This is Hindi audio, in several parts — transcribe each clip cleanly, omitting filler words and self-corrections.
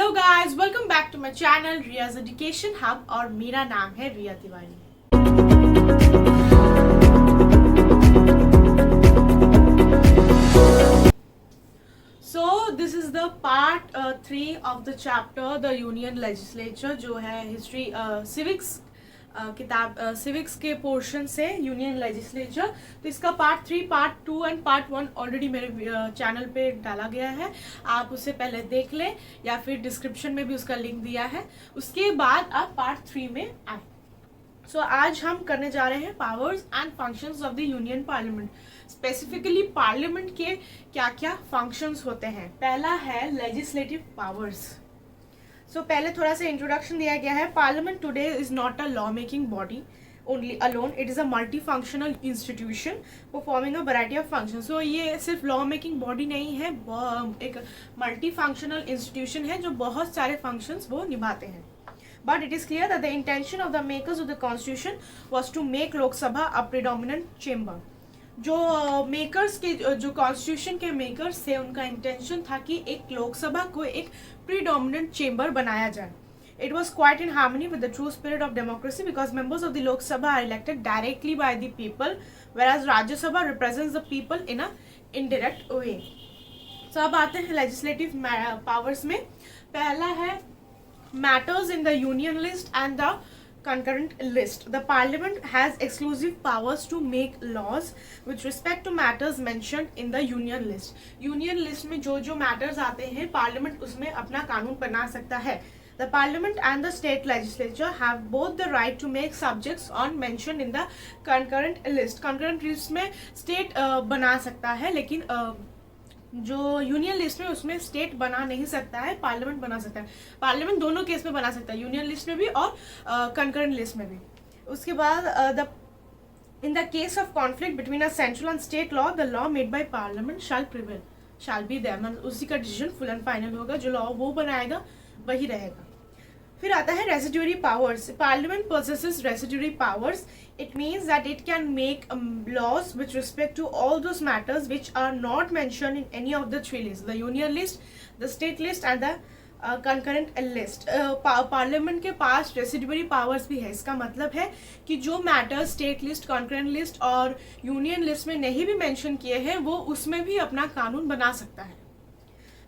Hello guys, welcome back to my channel Riya's education hub और मेरा नाम है Riya Tiwari. So this is the part 3 of the chapter the union legislature, जो है हिस्ट्री सिविक्स किताब सिविक्स के पोर्शन से यूनियन लेजिस्लेचर। तो इसका part 3, part 2 and part 1 already मेरे चैनल पे डाला गया है, आप उसे पहले देख लें या फिर डिस्क्रिप्शन में भी उसका लिंक दिया है। उसके बाद आप पार्ट 3 में आए। सो आज हम करने जा रहे हैं powers and functions of the union parliament. Specifically parliament के क्या क्या फंक्शंस होते हैं। पहला है लेजिस्लेटिव पावर्स। सो पहले थोड़ा सा इंट्रोडक्शन दिया गया है। Parliament today is not a law making body only alone, it is a multi functional institution performing a variety of function. So ये सिर्फ लॉ मेकिंग बॉडी नहीं है, एक मल्टी फंक्शनल इंस्टीट्यूशन है जो बहुत सारे फंक्शंस वो निभाते हैं। But it is clear that the intention of the makers of the constitution was to make Lok Sabha a predominant chamber. जो मेकर्स के जो कॉन्स्टिट्यूशन के मेकर्स थे, उनका इंटेंशन था कि एक लोकसभा को एक प्रीडोमिनेंट चेंबर बनाया जाए। It was quite in harmony with the true spirit of democracy because members of the Lok Sabha are elected directly by the people, whereas Rajya Sabha represents the people in a indirect way. So अब आते हैं legislative powers में। पहला है matters in the union list and the concurrent list. The parliament has exclusive powers to make laws with respect to matters mentioned in the union list. Union list में जो जो matters आते हैं, parliament उसमें अपना कानून बना सकता है। The parliament and the state legislature have both the right to make subjects on mentioned in the concurrent list. Concurrent list में state बना सकता है, लेकिन जो यूनियन लिस्ट में उसमें स्टेट बना नहीं सकता है, पार्लियामेंट बना सकता है। पार्लियामेंट दोनों केस में बना सकता है, यूनियन लिस्ट में भी और कंकरेंट लिस्ट में भी। उसके बाद in the case of conflict between a central and state law, the law made by parliament shall prevail, shall be there, मतलब उसी का डिसीजन फुल एंड फाइनल होगा, जो लॉ वो बनाएगा वही रहेगा। फिर आता है residuary powers. Parliament possesses residuary powers. It means that it can make laws with respect to all those matters which are not mentioned in any of the three lists: the union list, the state list and the concurrent list. Parliament के पास रेसिड्यूरी पावर्स भी है। इसका मतलब है कि जो matter state list, concurrent list और यूनियन लिस्ट में नहीं भी मेंशन किए हैं, वो उसमें भी अपना कानून बना सकता है।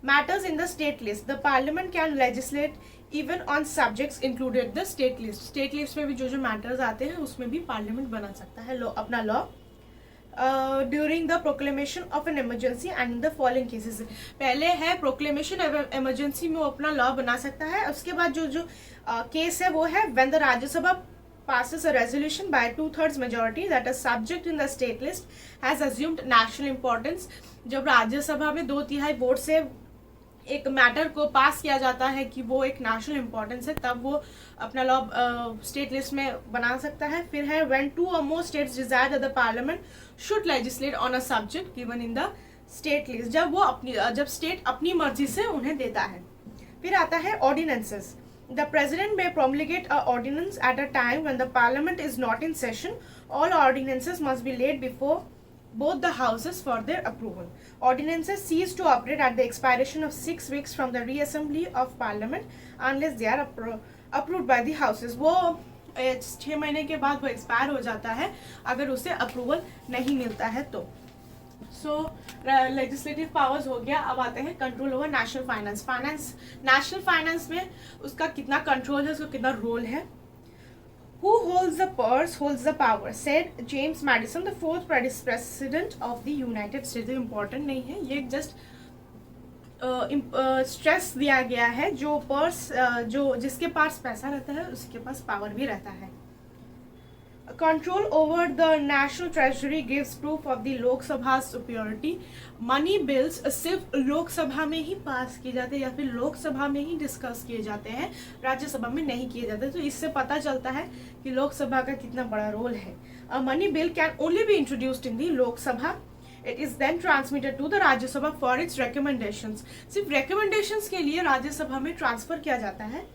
Matters in the state list, the parliament can legislate even on subjects included the state list. State list में भी जो जो matters आते हैं उसमें भी parliament बना सकता है अपना law during the proclamation of an emergency and in the following cases. पहले है proclamation emergency में वो अपना law बना सकता है। उसके बाद जो जो case है वो है when the Rajya Sabha passes a resolution by 2/3 majority that a subject in the state list has assumed national importance. जब राज्यसभा में 2/3 वोट से एक मैटर को पास किया जाता है कि वो एक नेशनल इम्पोर्टेंस है, तब वो अपना लॉ स्टेट लिस्ट में बना सकता है। फिर है when 2 or more states desire that the parliament should legislate on a subject given in the state list, जब स्टेट अपनी मर्जी से उन्हें देता है। फिर आता है ordinances. The president may promulgate a ordinance at a time when the parliament is not in session. All ordinances must be laid before both the houses for their approval. Ordinances cease to operate at the expiration of 6 weeks from the reassembly of parliament unless they are approved by the houses. वो 6 महीने के बाद वो एक्सपायर हो जाता है अगर उसे अप्रूवल नहीं मिलता है तो। सो लेजिस्लेटिव पावर्स हो गया। अब आते हैं control over national finance. National finance में उसका कितना कंट्रोल है, उसका कितना रोल है। Who holds the purse holds the power, said James Madison, the 4th president of the United States. Important नहीं है, ये जस्ट स्ट्रेस दिया गया है। जो पर्स जो जिसके पास पैसा रहता है उसके पास पावर भी रहता है। Control over the national treasury gives proof of the लोक सभा superiority. मनी बिल्स सिर्फ लोकसभा में ही पास किए जाते हैं या फिर लोकसभा में ही डिस्कस किए जाते हैं, राज्यसभा में नहीं किए जाते। तो इससे पता चलता है कि लोकसभा का कितना बड़ा रोल है। A money bill can only be introduced in the Lok Sabha. It is then transmitted to the Rajya Sabha for its recommendations. सिर्फ recommendations के लिए राज्यसभा में ट्रांसफर किया जाता है।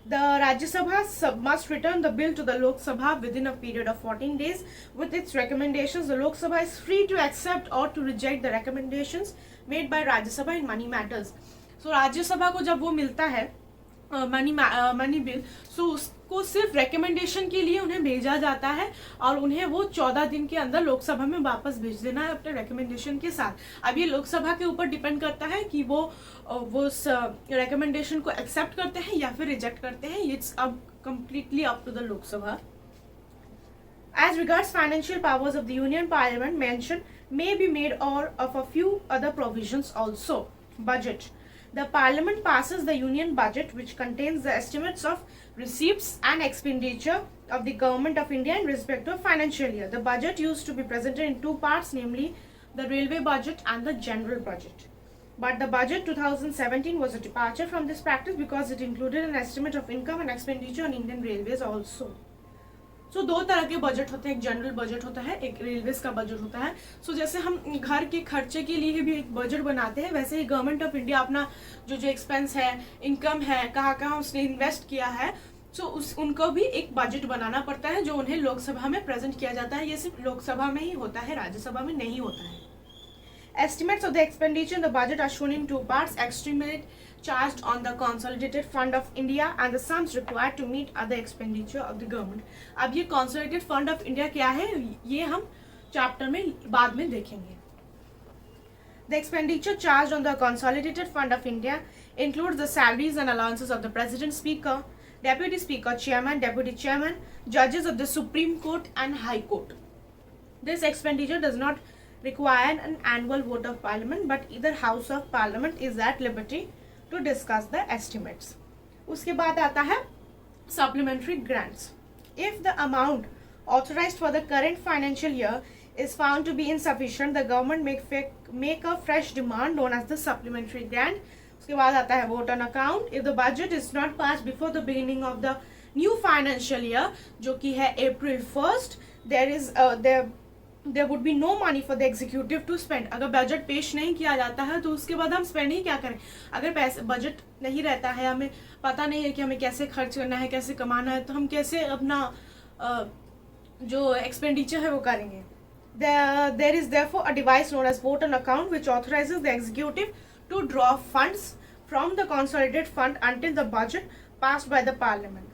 The Rajya Sabha must return the bill to the Lok Sabha within a period of 14 days with its recommendations. The Lok Sabha is free to accept or to reject the recommendations made by Rajya Sabha in money matters. So Rajya Sabha को जब वो मिलता है मनी बिल, सो उसको सिर्फ रिकमेंडेशन के लिए उन्हें भेजा जाता है और उन्हें वो 14 दिन के अंदर लोकसभा में वापस भेज देना है अपने रिकमेंडेशन के साथ। अब ये लोकसभा के ऊपर डिपेंड करता है कि वो उस रिकमेंडेशन को एक्सेप्ट करते हैं या फिर रिजेक्ट करते हैं। इट्स अब completely up to the Lok Sabha. As regards financial powers of the Union Parliament, mention may be made or of a few other provisions also. Budget. The Parliament passes the Union budget, which contains the estimates of receipts and expenditure of the Government of India in respect of financial year. The budget used to be presented in two parts, namely the railway budget and the general budget. But the budget 2017 was a departure from this practice because it included an estimate of income and expenditure on Indian Railways also. So दो तरह के बजट होते हैं, एक जनरल बजट होता है, एक रेलवेज का बजट होता है। So जैसे हम घर के खर्चे के लिए भी एक बजट बनाते हैं, वैसे ही गवर्नमेंट ऑफ इंडिया अपना जो एक्सपेंस है, इनकम है, कहाँ कहाँ उसने इन्वेस्ट किया है, उनको भी एक बजट बनाना पड़ता है जो उन्हें लोकसभा में प्रेजेंट किया जाता है। ये सिर्फ लोकसभा में ही होता है, राज्यसभा में नहीं होता है। Estimates of the expenditure in the budget are shown in two parts: estimate charged on the consolidated fund of India and the sums required to meet other expenditure of the government. अब ये consolidated fund of India क्या है, ये हम चैप्टर में बाद में देखेंगे। The expenditure charged on the consolidated fund of India includes the salaries and allowances of the President, Speaker, Deputy Speaker, Chairman, Deputy Chairman, judges of the Supreme Court and High Court. This expenditure does not require an annual vote of Parliament, but either House of Parliament is at liberty to discuss the estimates. उसके बाद आता है supplementary grants. If the amount authorized for the current financial year is found to be insufficient, the government make a fresh demand known as the supplementary grant. उसके बाद आता है vote on account. If the budget is not passed before the beginning of the new financial year, जो कि है April 1st, there would be no money for the executive to spend. अगर बजट पेश नहीं किया जाता है तो उसके बाद हम स्पेंड ही क्या करें। अगर पैसे बजट नहीं रहता है, हमें पता नहीं है कि हमें कैसे खर्च करना है, कैसे कमाना है, तो हम कैसे अपना जो एक्सपेंडिचर है वो करेंगे। There is therefore a device known as vote on account which authorizes the executive to draw funds from the consolidated fund until the budget passed by the parliament.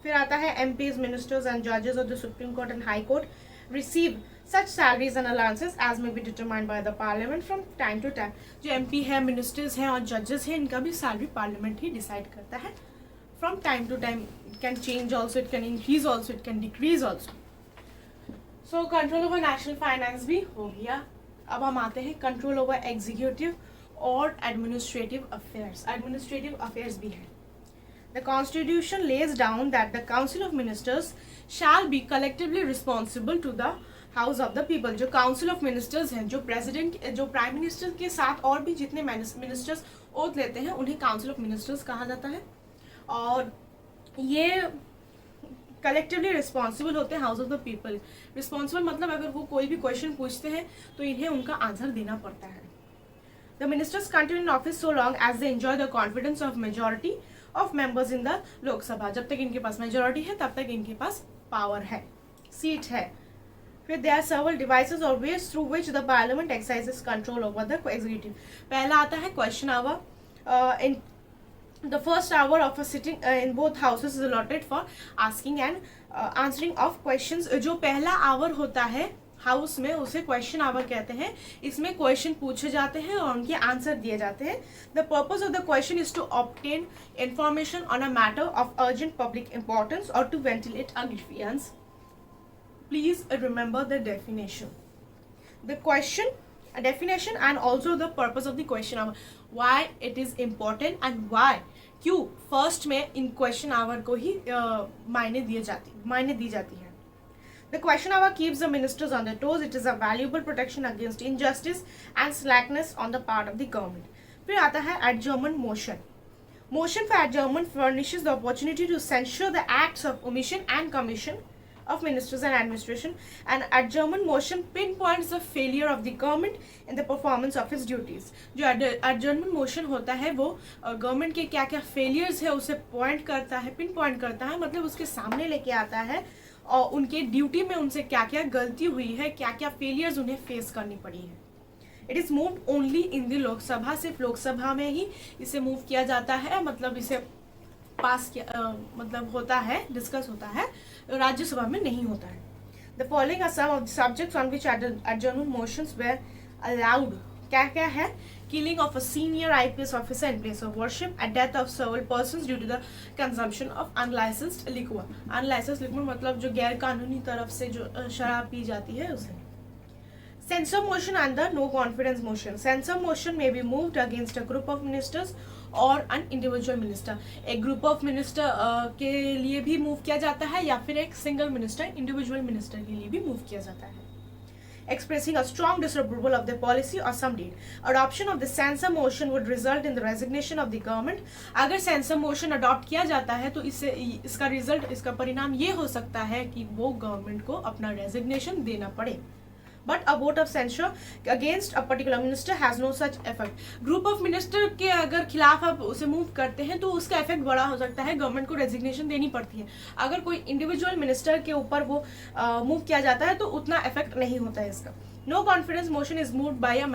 फिर आता है MPs, ministers and judges of the Supreme Court and High Court receive such salaries and allowances as may be determined by the parliament from time to time. जो MP है, ministers हैं और judges हैं, इनका भी salary parliament ही decide करता है। From time to time it can change also, it can increase also, it can decrease also. So control over national finance भी हो गया। अब हम आते हैं control over executive और administrative affairs. Administrative affairs भी है। The Constitution lays down that the Council of Ministers shall be collectively responsible to the House of the People. जो Council of Ministers हैं, जो President, जो Prime Minister के साथ और भी जितने Ministers ओथ लेते हैं, उन्हें Council of Ministers कहा जाता है। और ये collectively responsible होते हैं House of the People. Responsible मतलब अगर वो कोई भी क्वेश्चन पूछते हैं तो इन्हें उनका आंसर देना पड़ता है। The ministers continue in office so long as they enjoy the confidence of majority of members in the Lok Sabha. जब तक इनके पास मेजोरिटी है तब तक इनके पास पावर है, सीट है। फिर there are several devices or ways through which the parliament exercises control over the executive. पहला आता है question hour. In the first hour of a sitting in both houses is allotted for asking and answering of questions. जो पहला आवर होता है हाउस में उसे क्वेश्चन आवर कहते हैं। इसमें क्वेश्चन पूछे जाते हैं और उनके आंसर दिए जाते हैं। The purpose of the question is to obtain information on a matter of urgent public importance और to ventilate a grievance. Please remember the definition, the question definition and also the purpose of the question hour, why it is important and why, क्यों फर्स्ट में इन क्वेश्चन आवर को ही मायने दी जाती है। The question hour keeps the ministers on their toes. It is a valuable protection against injustice and slackness on the part of the government. फिर आता है adjournment motion. Motion for adjournment furnishes the opportunity to censure the acts of omission and commission of ministers and administration. And adjournment motion pinpoints the failure of the government in the performance of its duties. जो adjournment motion होता है वो गवर्नमेंट के क्या क्या फेलियर्स है उसे पॉइंट करता है, पिन पॉइंट करता है, मतलब उसके सामने लेके आता है और उनके ड्यूटी में उनसे क्या क्या गलती हुई है, क्या क्या फेलियर्स उन्हें फेस करनी पड़ी है। It is moved only in the Lok Sabha, सिर्फ लोकसभा में ही इसे मूव किया जाता है, मतलब इसे पास किया मतलब होता है, डिस्कस होता है, राज्यसभा में नहीं होता है. The following are some of the subjects on which adjournment motions were allowed. क्या क्या है? Killing of a senior IPS officer in place of worship, and death of several persons due to the consumption of unlicensed liquor. Unlicensed liquor मतलब जो गैर कानूनी तरफ से जो शराब पी जाती है उसे. Censure motion and the no confidence motion. Censure motion may be moved against a group of ministers or an individual minister. एक group of minister के लिए भी move किया जाता है या फिर एक single minister, individual minister के लिए भी move किया जाता है. Expressing a strong disapproval of the policy or some deed. Adoption of the censure motion would result in the resignation of the government. अगर censure motion adopt किया जाता है तो इससे इसका result, इसका परिणाम ये हो सकता है कि वो government को अपना resignation देना पड़े. But a vote of censure against a particular minister has no such effect. Group of minister के अगर खिलाफ आप उसे मूव करते हैं तो उसका इफेक्ट बड़ा हो सकता है, गवर्नमेंट को रेजिग्नेशन देनी पड़ती है. अगर कोई इंडिविजुअल मिनिस्टर के ऊपर वो मूव किया जाता है तो उतना इफेक्ट नहीं होता है इसका. No confidence motion is moved by a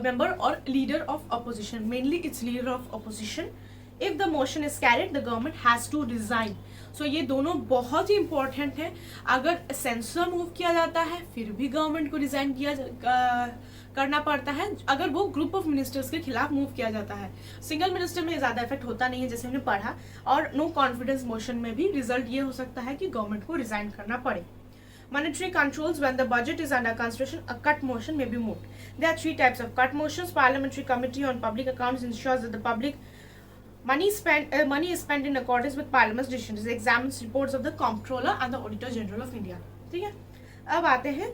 member or leader of opposition. Mainly it's leader of opposition. If the motion is carried, the government has to resign. So ये दोनों बहुत ही इंपॉर्टेंट है. अगर सेंसर मूव किया जाता है फिर भी गवर्नमेंट को रिजाइन करना पड़ता है अगर वो ग्रुप ऑफ मिनिस्टर्स के खिलाफ मूव किया जाता है. सिंगल मिनिस्टर में ज़्यादा इफेक्ट होता नहीं है जैसे हमने पढ़ा, और नो कॉन्फिडेंस मोशन में भी रिजल्ट ये हो सकता है कि गवर्नमेंट को रिजाइन करना पड़े. Monetary controls. When the budget is under consideration, a cut motion may be moved. There are three types of cut motions. Parliamentary Committee on Public Accounts ensures that the public money is spent in accordance with Parliament's decisions. It examines reports of the Comptroller and the Auditor General of India. ठीक है, अब आते हैं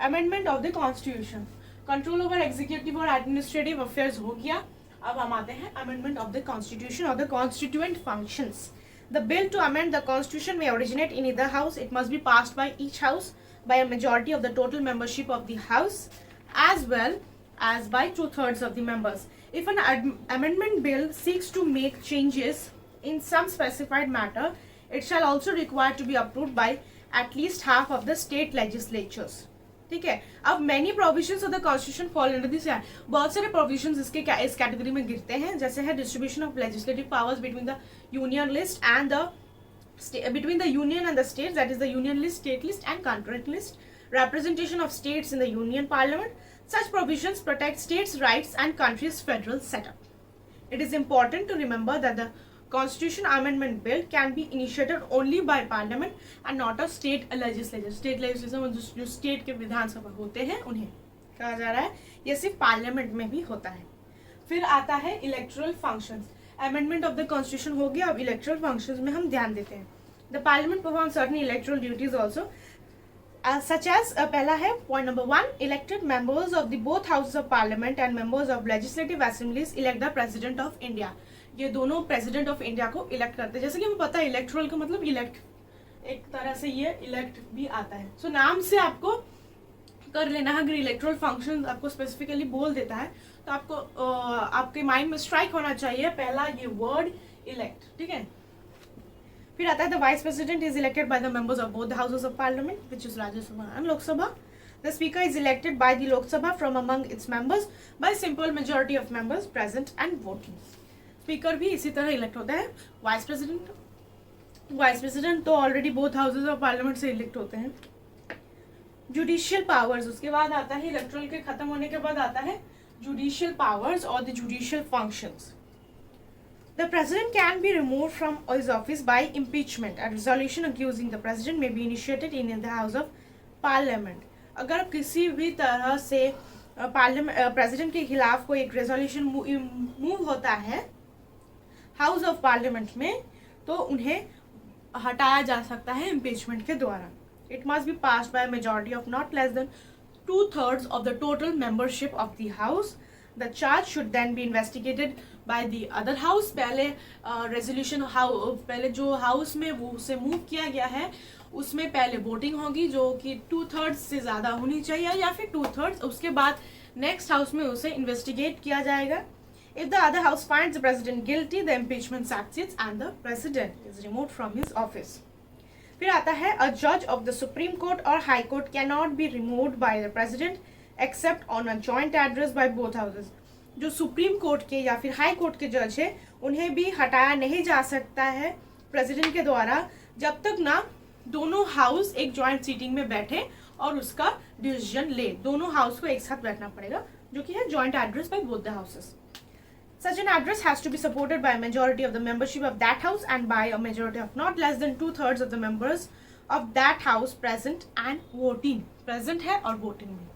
amendment of the constitution. Control over executive और एडमिनिस्ट्रेटिव अफेयर्स हो गया. अब हम आते हैं अमेंडमेंट ऑफ द कॉन्स्टिट्यूशन और the constituent functions. The bill to amend the constitution may originate in either house. It must be passed by each house by a majority of the total membership of the house as well as by 2/3 of the members. If an amendment bill seeks to make changes in some specified matter, it shall also require to be approved by at least half of the state legislatures. ठीक है. अब many provisions of the constitution fall under this act. बहुत सारे provisions इसके इस कैटेगरी में गिरते हैं, जैसे है distribution of legislative powers between the union list and the between the union and the states, that is the union list, state list and concurrent list. Representation of states in the union parliament. Such provisions protect states' rights and country's federal setup. It is important to remember that the Constitution Amendment Bill can be initiated only by Parliament and not a state legislature. State legislature में जो state के विधानसभा होते हैं उन्हें कहा जा रहा है, ये सिर्फ पार्लियामेंट में भी होता है. फिर आता है electoral functions. Amendment of the constitution हो गया, अब इलेक्टोरल फंक्शंस में हम ध्यान देते हैं. The parliament perform certain electoral duties also such as पहला है point number 1, elected members of the both houses of parliament and members of legislative assemblies elect the president of India. ये दोनों प्रेसिडेंट ऑफ इंडिया को इलेक्ट करते हैं. जैसे कि हमें पता है इलेक्टोरल का मतलब इलेक्ट, एक तरह से ये इलेक्ट भी आता है. सो नाम से आपको कर लेना है. अगर इलेक्टोरल फंक्शन आपको स्पेसिफिकली बोल देता है तो आपको आपके माइंड में स्ट्राइक होना चाहिए पहला ये वर्ड इलेक्ट. ठीक है. फिर आता है the vice president is elected by the members of both the houses of parliament which is Rajya Sabha and Lok Sabha. The speaker is elected by the Lok Sabha from among its members by simple majority of members present and voting. Speaker भी इसी तरह इलेक्ट होता है. वाइस प्रेसिडेंट तो already both houses of parliament से इलेक्ट होते हैं. जुडिशियल पावर्स, उसके बाद आता है इलेक्टोरल के खत्म होने के बाद आता है जुडिशियल पावर्स और the judicial functions. The president can be removed from his office by impeachment. A resolution accusing the president may be initiated in the house of parliament. अगर किसी भी तरह से प्रेसिडेंट के खिलाफ कोई एक रेजोल्यूशन मूव होता है हाउस ऑफ पार्लियामेंट में तो उन्हें हटाया जा सकता है इम्पीचमेंट के द्वारा. It must be passed by majority of not less than 2/3 of the total membership of the house. The charge should then be investigated by the other house. पहले रेजोल्यूशन पहले जो हाउस में वो उसे मूव किया गया है उसमें पहले वोटिंग होगी जो कि 2/3 से ज़्यादा होनी चाहिए या फिर 2/3. उसके बाद नेक्स्ट हाउस में उसे इन्वेस्टिगेट किया जाएगा. If the other house finds the president guilty, the impeachment succeeds and the president is removed from his office. फिर आता है a judge of the Supreme Court or High Court cannot be removed by the president except on a joint address by both houses. जो सुप्रीम कोर्ट के या फिर हाई कोर्ट के जज है उन्हें भी हटाया नहीं जा सकता है प्रेसिडेंट के द्वारा जब तक ना दोनों हाउस एक ज्वाइंट सीटिंग में बैठे और उसका डिसीजन ले। दोनों हाउस को एक साथ बैठना पड़ेगा, जो कि है joint address bye both the houses. Such an address has to be supported by a majority of the membership of that house and by a majority of not less than 2/3 of the members of that house present and voting। present है और voting में।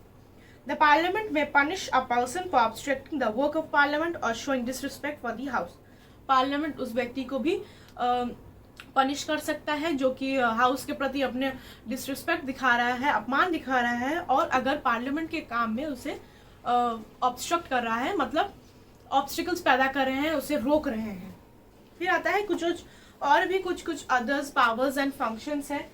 The parliament may punish a person for obstructing the work of parliament or showing disrespect for the house। Parliament उस व्यक्ति को भी पनिश कर सकता है जो कि हाउस के प्रति अपने डिसरिस्पेक्ट दिखा रहा है, अपमान दिखा रहा है, और अगर पार्लियामेंट के काम में उसे ऑब्स्ट्रक्ट कर रहा है, मतलब ऑब्स्टिकल्स पैदा कर रहे हैं, उसे रोक रहे हैं। फिर आता है कुछ और भी कुछ अदर्स पावर्स एंड फंक्शंस है।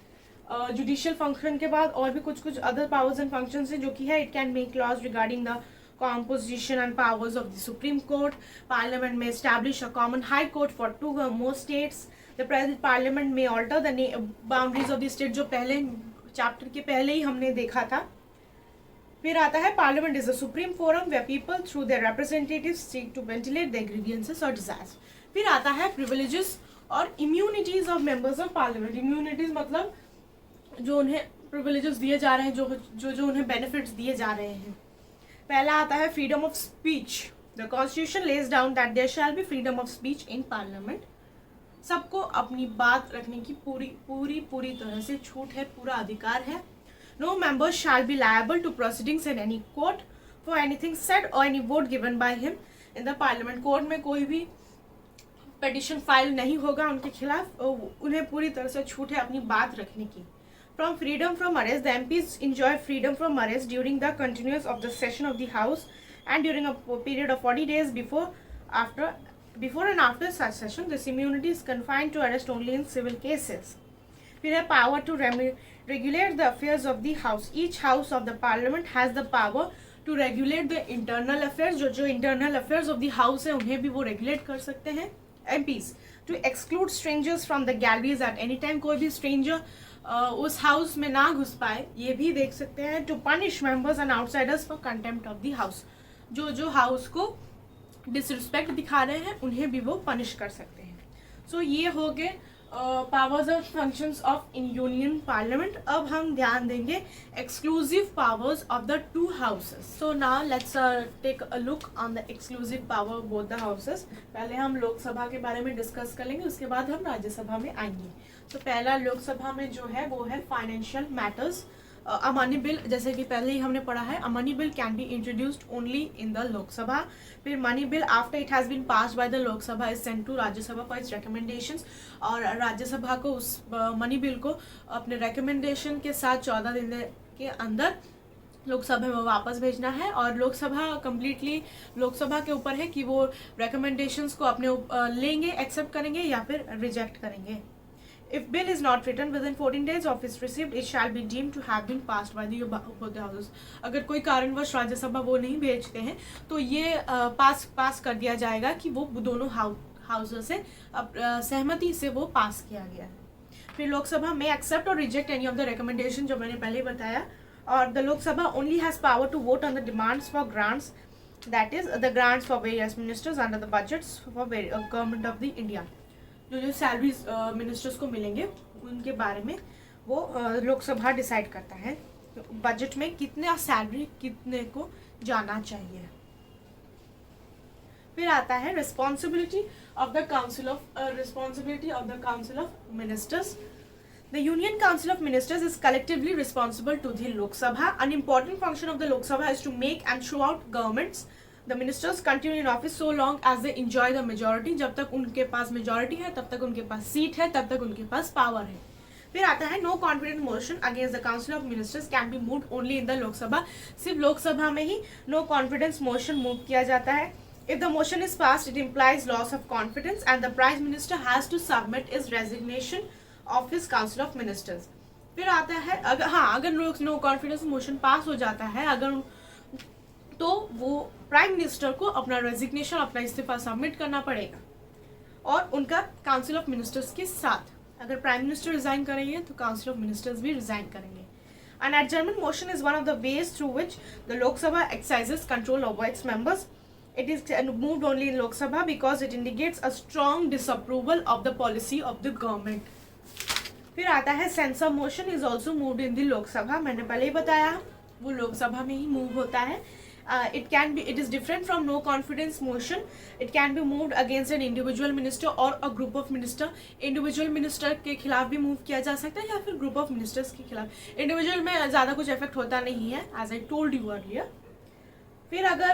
जुडिशियल फंक्शन के बाद और भी कुछ अदर पावर्स एंड फंक्शंस है, जो कि है it can make laws regarding the composition and powers of the Supreme Court। Parliament may establish a common high court for 2 or more states। The present Parliament may alter the boundaries of the state, जो पहले चैप्टर के पहले ही हमने देखा था। फिर आता है Parliament is a supreme forum where people through their representatives seek to ventilate their grievances or desires। फिर आता है privileges और immunities of members of Parliament। immunities मतलब जो उन्हें privileges दिए जा रहे हैं, जो उन्हें benefits दिए जा रहे हैं। पहला आता है freedom of speech. The constitution lays down that there shall be freedom of speech in parliament. सबको अपनी बात रखने की पूरी तरह से छूट है, पूरा अधिकार है। No member shall be liable to proceedings in any court for anything said और any vote given by him in the parliament. Court में कोई भी पिटीशन फाइल नहीं होगा उनके खिलाफ, उन्हें पूरी तरह से छूट है अपनी बात रखने की। From freedom from arrest, the MPs enjoy freedom from arrest during the continuance of the session of the House and during a period of 40 days before and after such session. This immunity is confined to arrest only in civil cases. We have power to regulate the affairs of the House. Each House of the Parliament has the power to regulate the internal affairs। जो internal affairs of the House है उन्हें भी वो regulate कर सकते हैं MPs। To exclude strangers from the galleries at any time। कोई भी stranger उस हाउस में ना घुस पाए, ये भी देख सकते हैं। To punish members and outsiders for contempt of the house. जो हाउस को डिसरिस्पेक्ट दिखा रहे हैं उन्हें भी वो पनिश कर सकते हैं। सो ये हो गए पावर्स और functions of in union parliament. अब हम ध्यान देंगे exclusive powers of the 2 houses. So now let's take a look on the exclusive power of both the houses. पहले हम लोकसभा के बारे में डिस्कस कर लेंगे, उसके बाद हम राज्यसभा में आएंगे। तो पहला लोकसभा में जो है वो है financial matters. A money bill, जैसे कि पहले ही हमने पढ़ा है, a money bill can be introduced only in the Lok Sabha. फिर money bill after it has been passed by the Lok Sabha is sent to Rajya Sabha for its recommendations. और राज्यसभा को उस मनी बिल को अपने रिकमेंडेशन के साथ 14 दिन के अंदर लोकसभा में वापस भेजना है। और लोकसभा कम्प्लीटली लोकसभा के ऊपर है कि वो रिकमेंडेशंस को अपने लेंगे, एक्सेप्ट करेंगे या फिर रिजेक्ट करेंगे। If bill is not written within 14 days of its received, it shall be deemed to have been passed by the both houses। अगर कोई कारणवश राज्यसभा वो नहीं भेजते हैं तो ये पास कर दिया जाएगा कि वो दोनों हाउसेस से सहमति से वो पास किया गया है। फिर लोकसभा में एक्सेप्ट और reject any of the recommendation, जो मैंने पहले बताया। और the Lok Sabha only has power to vote on the demands for grants, that is the grants for various ministers under the budgets for government of the India. जो सैलरीज मिनिस्टर्स को मिलेंगे उनके बारे में वो लोकसभा डिसाइड करता है। तो बजट में कितना सैलरी कितने को जाना चाहिए। फिर आता है responsibility of the council of ministers. The Union Council of Ministers is collectively responsible to the Lok Sabha. An important function of the Lok Sabha is to make and throw out governments. The ministers continue in office so long as they enjoy the majority। जब तक उनके पास मेजोरिटी है, तब तक उनके पास सीट है, तब तक उनके पास पावर है। फिर आता है no confidence motion against the council of ministers can be moved only in the Lok Sabha. सिर्फ लोकसभा में ही नो कॉन्फिडेंस मोशन मूव किया जाता है। If the motion is passed, it implies loss of confidence and the Prime Minister has to submit his resignation of his Council of Ministers। फिर आता है अगर नो कॉन्फिडेंस मोशन पास हो जाता है अगर, तो वो प्राइम मिनिस्टर को अपना रेजिग्नेशन, अपना इस्तीफा सबमिट करना पड़ेगा और उनका काउंसिल ऑफ मिनिस्टर्स के साथ। अगर प्राइम मिनिस्टर रिजाइन करेंगे तो काउंसिल ऑफ मिनिस्टर्स भी रिजाइन करेंगे। An adjournment motion is one of the ways through which the Lok Sabha exercises control over its members। it is moved only in Lok Sabha because it indicates a strong disapproval of the policy of the government. फिर आता है censure motion is also moved in the Lok Sabha. मैंने पहले ही बताया वो लोकसभा में ही मूव होता है. it is different from no confidence motion. It can be moved against an individual minister or a group of minister. individual minister के खिलाफ भी मूव किया जा सकता है या फिर group of ministers के खिलाफ. individual में ज़्यादा कुछ इफेक्ट होता नहीं है, as I told you earlier. फिर अगर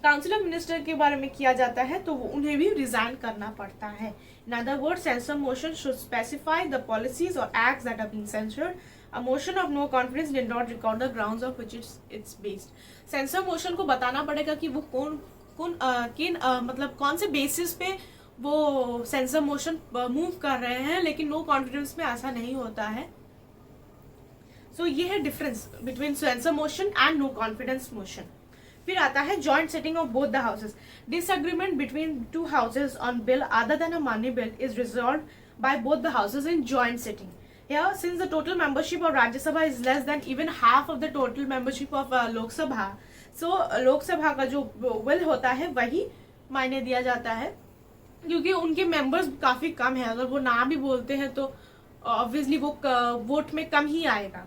काउंसिल ऑफ मिनिस्टर के बारे में किया जाता है तो उन्हें भी रिजाइन करना पड़ता है. In other word, censure motion should specify the policies और acts that are being censured. A motion of no confidence did not record the grounds of which it's based. Censure motion को बताना पड़ेगा कि वो मतलब कौन से बेसिस पे वो सेंसर मोशन मूव कर रहे हैं, लेकिन नो कॉन्फिडेंस में ऐसा नहीं होता है. सो ये है difference between censure motion and no confidence motion. फिर आता है joint sitting of both the houses. Disagreement between two houses on bill other than a money bill is resolved by both the houses in joint sitting. Here, since the total membership of Rajya Sabha is less than even half of the total membership of Lok Sabha, so Lok Sabha का जो will होता है वही मायने दिया जाता है, क्योंकि उनके members काफ़ी कम है. अगर वो ना भी बोलते हैं तो obviously वो वोट में कम ही आएगा.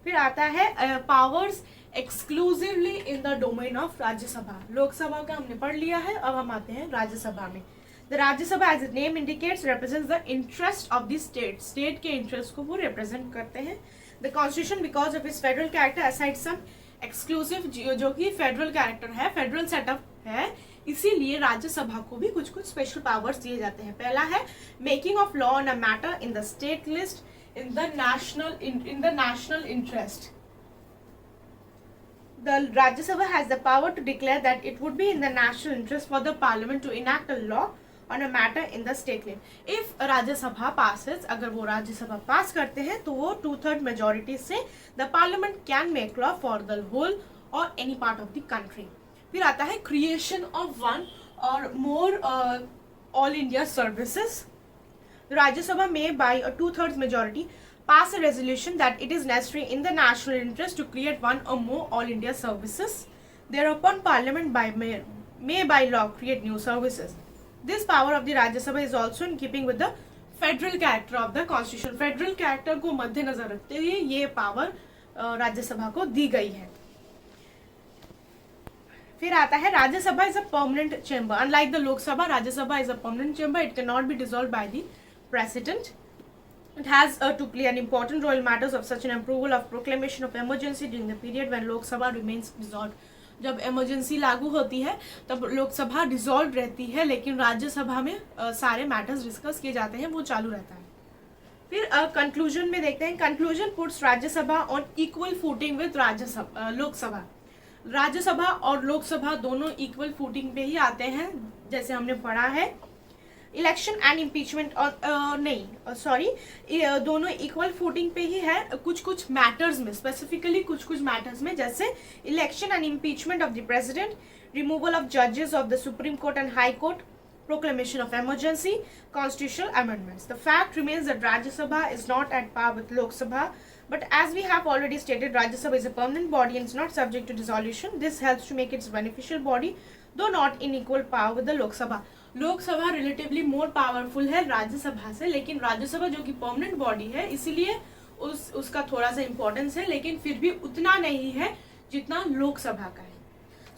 फिर आता है powers exclusively in the domain of राज्य सभा. लोकसभा का हमने पढ़ लिया है, अब हम आते हैं राज्य सभा में. The Rajya Sabha, as its name indicates, represents the interest of the state. State के interest को वो represent करते हैं. The Constitution, because of its federal character, aside some exclusive जो कि federal character है, federal setup है, इसीलिए राज्य सभा को भी कुछ कुछ special powers दिए जाते हैं. पहला है making of law on a matter in the state list in the national interest. The Rajya Sabha has the power to declare that it would be in the national interest for the parliament to enact a law on a matter in the state level. If राज्य सभा passes, अगर वो राज्य सभा पास करते हैं तो वो 2/3 majority से the parliament can make law for the whole or any part of the country. फिर आता है creation of one or more all India services. राज्य सभा may by a 2/3 majority pass a resolution that it is necessary in the national interest to create one or more all India services. Thereupon parliament may by law create new services. This power of the Rajya Sabha is also in keeping with the federal character of the constitution. Federal character को मद्देनजर रखते हुए ये पावर राज्य सभा को दी गई है. फिर आता है राज्य सभा is a permanent chamber. Unlike the Lok Sabha, राज्य सभा is a permanent chamber. It cannot be dissolved by the president. It has to play an important role in matters of such an approval of proclamation of emergency during the period when Lok Sabha remains dissolved. जब इमरजेंसी लागू होती है तब लोकसभा डिसॉल्व रहती है, लेकिन राज्यसभा में सारे मैटर्स डिस्कस किए जाते हैं, वो चालू रहता है. फिर कंक्लूजन में देखते हैं. Conclusion puts Rajya Sabha on equal footing with Lok Sabha. Rajya Sabha और लोकसभा दोनों इक्वल फूटिंग पे ही आते हैं, जैसे हमने पढ़ा है. इलेक्शन एंड इम्पीचमेंट दोनों इक्वल फूटिंग पे ही है कुछ कुछ मैटर्स में, स्पेसिफिकली कुछ कुछ मैटर्स में, जैसे election and impeachment of the president, removal of जजेस of the supreme court and high court, proclamation of emergency, constitutional amendments. The fact remains that Rajya Sabha is not at par with Lok Sabha, but as we have already stated, Rajya Sabha is a permanent body and is not subject to dissolution. This helps to make its beneficial body, though not in equal power with the Lok Sabha. लोक सभा रिलेटिवली मोर पावरफुल है राज्य सभा से, लेकिन राज्य सभा जो कि परमानेंट बॉडी है इसीलिए उसका थोड़ा सा इम्पोर्टेंस है, लेकिन फिर भी उतना नहीं है जितना लोक सभा का है.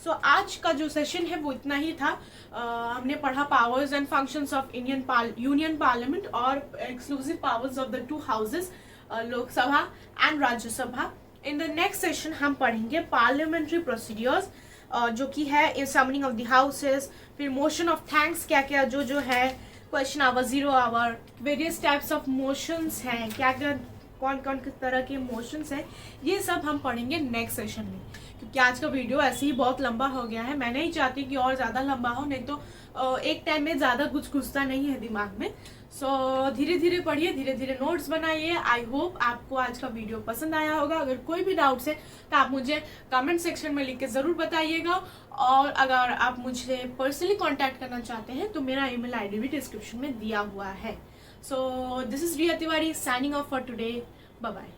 सो आज का जो सेशन है वो इतना ही था. हमने पढ़ा powers and functions of union parliament और exclusive powers of the two houses, Lok Sabha and Rajya Sabha. In the next session हम पढ़ेंगे पार्लियामेंट्री प्रोसीड्योर्स, जो कि है in summoning of the houses, फिर मोशन ऑफ थैंक्स क्या क्या जो है, question hour, zero hour, various types of motions हैं, क्या क्या कौन कौन किस तरह के मोशंस हैं, ये सब हम पढ़ेंगे नेक्स्ट सेशन में. क्योंकि आज का वीडियो ऐसे ही बहुत लंबा हो गया है, मैं नहीं चाहती कि और ज़्यादा लंबा हो, नहीं तो एक टाइम में ज़्यादा कुछ घुसता नहीं है दिमाग में. सो धीरे धीरे पढ़िए, धीरे धीरे नोट्स बनाइए. आई होप आपको आज का वीडियो पसंद आया होगा. अगर कोई भी डाउट्स है तो आप मुझे कमेंट सेक्शन में लिख के ज़रूर बताइएगा, और अगर आप मुझे पर्सनली कॉन्टैक्ट करना चाहते हैं तो मेरा ईमेल आईडी भी डिस्क्रिप्शन में दिया हुआ है. So this is Riya Tiwari signing off for today. Bye bye.